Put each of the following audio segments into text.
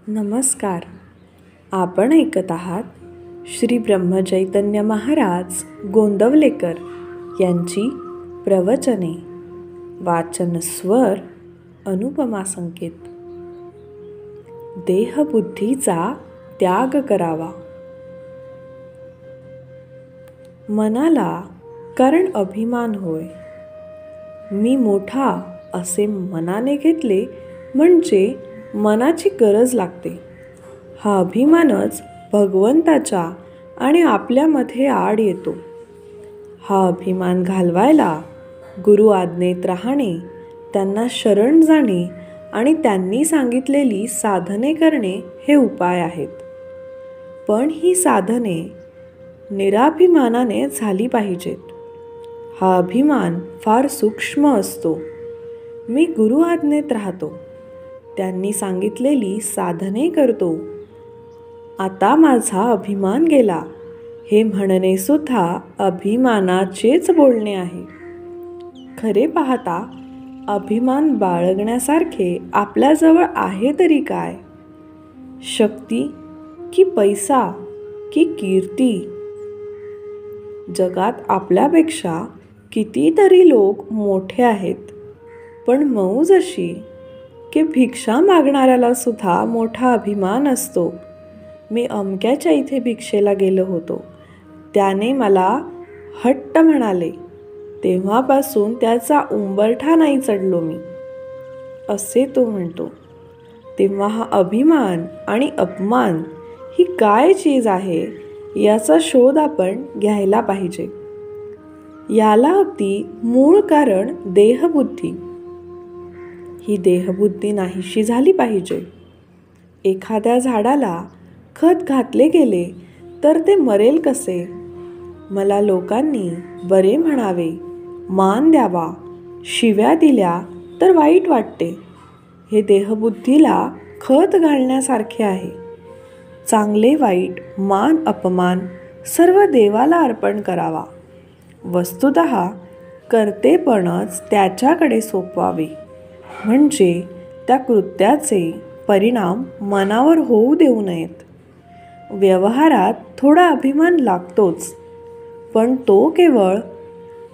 नमस्कार. आपण ऐकत आहात श्री ब्रह्मचैतन्य महाराज गोंदवलेकर यांची प्रवचने. वाचन स्वर अनुपमा संकेत. देहबुद्धीचा त्याग करावा. मनाला कारण अभिमान होय. मी मोठा असे मनाने घेतले म्हणजे मनाची गरज लागते. हा अभिमानच भगवंताच्या आणि आपल्यामध्ये आड येतो. हा अभिमान घालवायला गुरु आज्ञेत राहणे, त्यांना शरण जाणे आणि त्यांनी सांगितलेली साधने करणे हे उपाय आहेत. पण ही साधने निराभिमानाने झाली पाहिजेत. हा अभिमान फार सूक्ष्म असतो. मी गुरु आज्ञेत राहतो, त्यांनी सांगितलेली साधने करतो, आता माझा अभिमान गेला, हे म्हणणे सुद्धा अभिमानाचेच बोलणे आहे. खरे पाहता अभिमान बाळगण्यासारखे आपल्याजवळ आहे तरी काय? शक्ती की पैसा की कीर्ती? जगात आपल्यापेक्षा कितीतरी लोक मोठे आहेत, पण मौज अशी की भिक्षा मागणाऱ्याला सुद्धा मोठा अभिमान असतो. मी अमक्याच्या इथे भिक्षेला गेलो होतो, त्याने मला हट्ट म्हणाले, तेव्हापासून त्याचा उंबरठा नाही चढलो मी, असे तो म्हणतो. तेव्हा हा अभिमान आणि अपमान ही काय चीज आहे याचा शोध आपण घ्यायला पाहिजे. याला अगदी मूळ कारण देहबुद्धी. ही देहबुद्धी नाहीशी झाली पाहिजे. एखाद्या झाडाला खत घातले गेले तर ते मरेल कसे? मला लोकांनी बरे म्हणावे, मान द्यावा, शिव्या दिल्या तर वाईट वाटते. हे देहबुद्धीला खत घालण्यासारखे आहे. चांगले वाईट, मान अपमान सर्व देवाला अर्पण करावा. वस्तुतः कर्तेपणच त्याच्याकडे सोपवावे, म्हणजे त्या कृत्याचे परिणाम मनावर होऊ देऊ नयेत. व्यवहारात थोडा अभिमान लागतोच, पण तो केवळ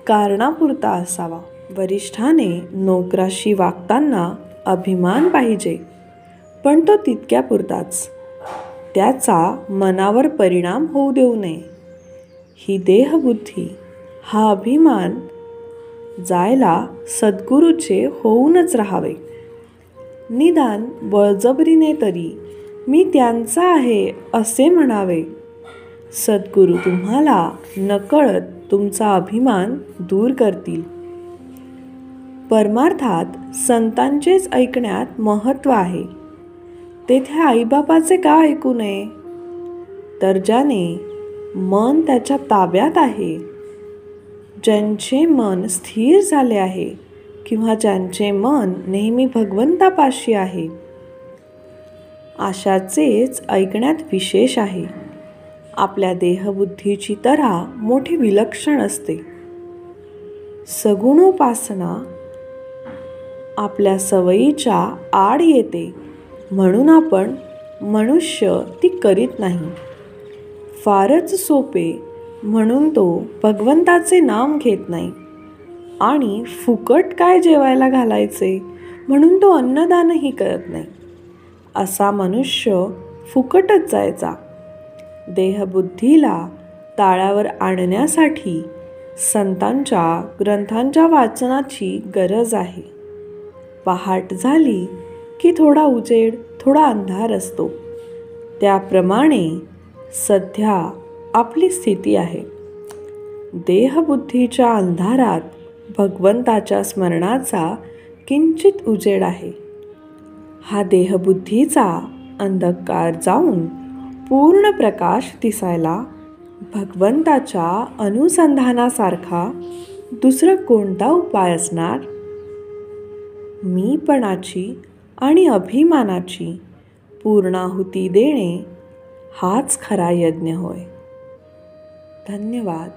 कारणापुरता असावा. वरिष्ठाने नोकराशी वागताना अभिमान पाहिजे, पण तो तितक्यापुरताच. त्याचा मनावर परिणाम होऊ देऊ नये. ही देहबुद्धी, हा अभिमान जायला सद्गुरूचे होऊनच राहावे. निदान बळजबरीने तरी मी त्यांचा आहे असे म्हणावे. सद्गुरू तुम्हाला नकळत तुमचा अभिमान दूर करतील. परमार्थात संतांचेच ऐकण्यात महत्त्व आहे. तेथे आईबापाचे का ऐकू नये? तर ज्याने मन त्याच्या ताब्यात आहे, ज्यांचे मन स्थिर झाले आहे किंवा ज्यांचे मन नेहमी भगवंतापाशी आहे, अशाचेच ऐकण्यात विशेष आहे. आपल्या देहबुद्धीची तऱ्हा मोठी विलक्षण असते. सगुणोपासना आपल्या सवयीच्या आड येते, म्हणून आपण मनुष्य ती करीत नाही. फारच सोपे म्हणून तो भगवंताचे नाम घेत नाही, आणि फुकट काय जेवायला घालायचे म्हणून तो अन्नदानही करत नाही. असा मनुष्य फुकटच जायचा. देहबुद्धीला ताळावर आणण्यासाठी संतांच्या ग्रंथांच्या वाचनाची गरज आहे. पहाट झाली की थोडा उजेड, थोडा अंधार असतो. त्याप्रमाणे सध्या आपली स्थिती आहे. देहबुद्धीच्या अंधारात भगवंताच्या स्मरणाचा किंचित उजेड आहे. हा देहबुद्धीचा अंधकार जाऊन पूर्ण प्रकाश दिसायला भगवंताच्या अनुसंधानासारखा दुसरा कोणता उपाय असणार? मीपणाची आणि अभिमानाची पूर्णाहुती देणे हाच खरा यज्ञ होय. धन्यवाद.